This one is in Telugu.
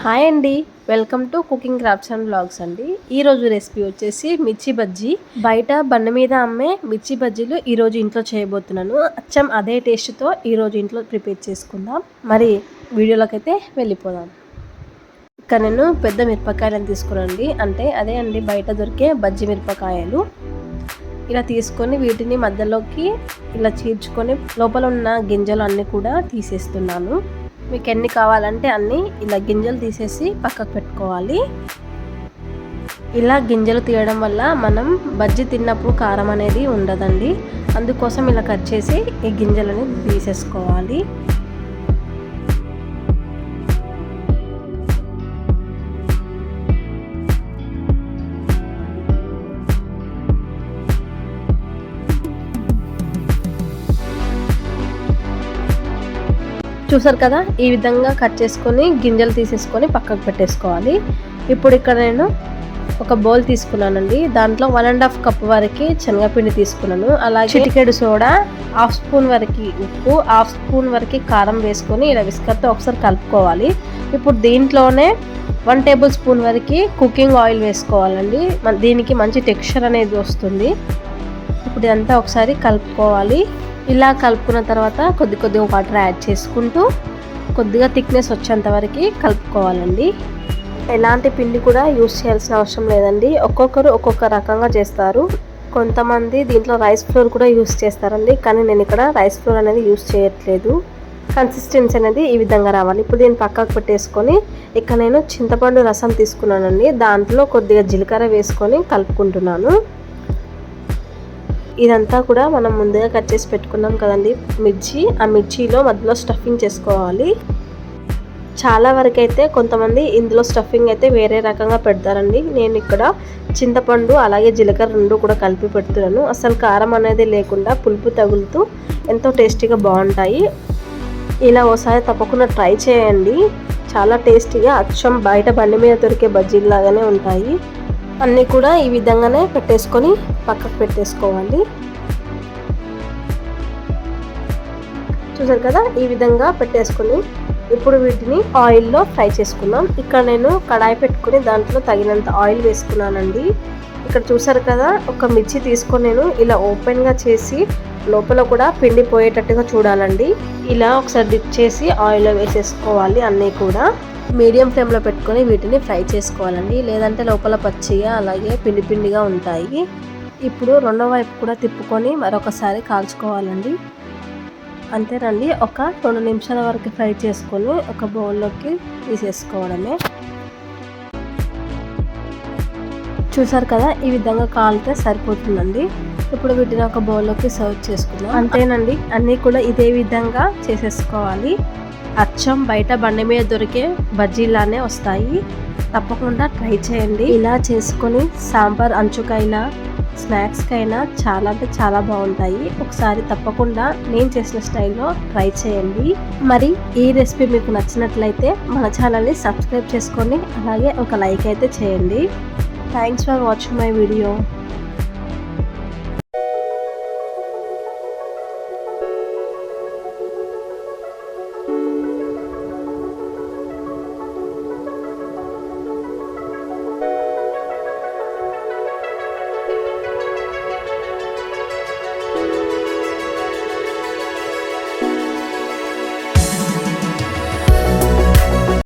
హాయ్ అండి, welcome to cooking crafts and blogs అండి. ఈరోజు రెసిపీ వచ్చేసి మిర్చి బజ్జీ. బయట బండి మీద అమ్మే మిర్చి బజ్జీలు ఈరోజు ఇంట్లో చేయబోతున్నాను. అచ్చం అదే టేస్ట్తో ఈరోజు ఇంట్లో ప్రిపేర్ చేసుకుందాం. మరి వీడియోలోకి అయితే వెళ్ళిపోదాం. ఇక్కడ నేను పెద్ద మిరపకాయలను తీసుకున్నానండి. అంటే అదే అండి బయట దొరికే బజ్జీ మిరపకాయలు. ఇలా తీసుకొని వీటిని మధ్యలోకి ఇలా చీల్చుకొని లోపల ఉన్న గింజలు అన్నీ కూడా తీసేస్తున్నాను. మీకు ఎన్ని కావాలంటే అన్నీ ఇలా గింజలు తీసేసి పక్కకు పెట్టుకోవాలి. ఇలా గింజలు తీయడం వల్ల మనం బజ్జీ తిన్నప్పుడు కారం అనేది ఉండదండి. అందుకోసం ఇలా కట్ చేసి ఈ గింజలని తీసేసుకోవాలి. చూసారు కదా, ఈ విధంగా కట్ చేసుకొని గింజలు తీసేసుకొని పక్కకు పెట్టేసుకోవాలి. ఇప్పుడు ఇక్కడ నేను ఒక బౌల్ తీసుకున్నానండి. దాంట్లో 1.5 కప్ వరకు శనగపిండి తీసుకున్నాను. అలాగే చిటికెడు సోడా, 1/2 స్పూన్ వరకు ఉప్పు, 1/2 స్పూన్ వరకు కారం వేసుకొని ఇలా విస్కర్తో ఒకసారి కలుపుకోవాలి. ఇప్పుడు దీంట్లోనే 1 టేబుల్ స్పూన్ వరకు కుకింగ్ ఆయిల్ వేసుకోవాలండి. దీనికి మంచి టెక్స్చర్ అనేది వస్తుంది. ఇప్పుడు ఇదంతా ఒకసారి కలుపుకోవాలి. ఇలా కలుపుకున్న తర్వాత కొద్దిగా వాటర్ యాడ్ చేసుకుంటూ కొద్దిగా థిక్నెస్ వచ్చేంత వరకు కలుపుకోవాలండి. ఎలాంటి పిండి కూడా యూస్ చేయాల్సిన అవసరం లేదండి. ఒక్కొక్కరు ఒక్కొక్క రకంగా చేస్తారు. కొంతమంది దీంట్లో రైస్ ఫ్లోర్ కూడా యూస్ చేస్తారండి. కానీ నేను ఇక్కడ రైస్ ఫ్లోర్ అనేది యూస్ చేయట్లేదు. కన్సిస్టెన్సీ అనేది ఈ విధంగా రావాలి. ఇప్పుడు దీన్ని పక్కకు పెట్టేసుకొని ఇక్కడ నేను చింతపండు రసం తీసుకున్నానండి. దాంట్లో కొద్దిగా జీలకర్ర వేసుకొని కలుపుకుంటున్నాను. ఇదంతా కూడా మనం ముందుగా కట్ చేసి పెట్టుకున్నాం కదండి మిర్చి. ఆ మిర్చిలో మధ్యలో స్టఫింగ్ చేసుకోవాలి. చాలా వరకు అయితే కొంతమంది ఇందులో స్టఫింగ్ అయితే వేరే రకంగా పెడతారండి. నేను ఇక్కడ చింతపండు అలాగే జీలకర్ర రెండు కూడా కలిపి పెడుతున్నాను. అసలు కారం అనేది లేకుండా పులుపు తగులుతూ ఎంతో టేస్టీగా బాగుంటాయి. ఇలా ఓసారి తప్పకుండా ట్రై చేయండి. చాలా టేస్టీగా అచ్చం బయట బండి మీద దొరికే బజ్జీలాగానే ఉంటాయి. అన్నీ కూడా ఈ విధంగానే పెట్టేసుకొని పక్కకు పెట్టేసుకోవాలి. చూసారు కదా, ఈ విధంగా పెట్టేసుకొని ఇప్పుడు వీటిని ఆయిల్లో ఫ్రై చేసుకుందాం. ఇక్కడ నేను కడాయి పెట్టుకుని దాంట్లో తగినంత ఆయిల్ వేసుకున్నానండి. ఇక్కడ చూసారు కదా, ఒక మిర్చి తీసుకొని నేను ఇలా ఓపెన్గా చేసి లోపల కూడా పిండి పోయేటట్టుగా చూడాలండి. ఇలా ఒకసారి డిప్ చేసి ఆయిల్లో వేసేసుకోవాలి. అన్నీ కూడా మీడియం ఫ్లేమ్లో పెట్టుకొని వీటిని ఫ్రై చేసుకోవాలండి. లేదంటే లోపల పచ్చిగా అలాగే పిండి పిండిగా ఉంటాయి. ఇప్పుడు రెండో వైపు కూడా తిప్పుకొని మరొకసారి కాల్చుకోవాలండి. అంతేనండి, ఒక 2 నిమిషాల వరకు ఫ్రై చేసుకొని ఒక బౌల్లోకి తీసేసుకోవడమే. చూసారు కదా, ఈ విధంగా కాలితే సరిపోతుందండి. ఇప్పుడు వీటిని ఒక బౌల్లోకి సర్వ్ చేసుకుందాం. అంతేనండి, అన్నీ కూడా ఇదే విధంగా చేసేసుకోవాలి. అచ్చం బయట బండి మీద దొరికే బజ్జీలానే వస్తాయి. తప్పకుండా ట్రై చేయండి. ఇలా చేసుకొని సాంబార్ అంచుకైనా స్నాక్స్కైనా చాలా అంటే చాలా బాగుంటాయి. ఒకసారి తప్పకుండా నేను చేసిన స్టైల్లో ట్రై చేయండి. మరి ఈ రెసిపీ మీకు నచ్చినట్లయితే మన ఛానల్ని సబ్స్క్రైబ్ చేసుకోండి. అలాగే ఒక లైక్ అయితే చేయండి. Thanks for watching my video.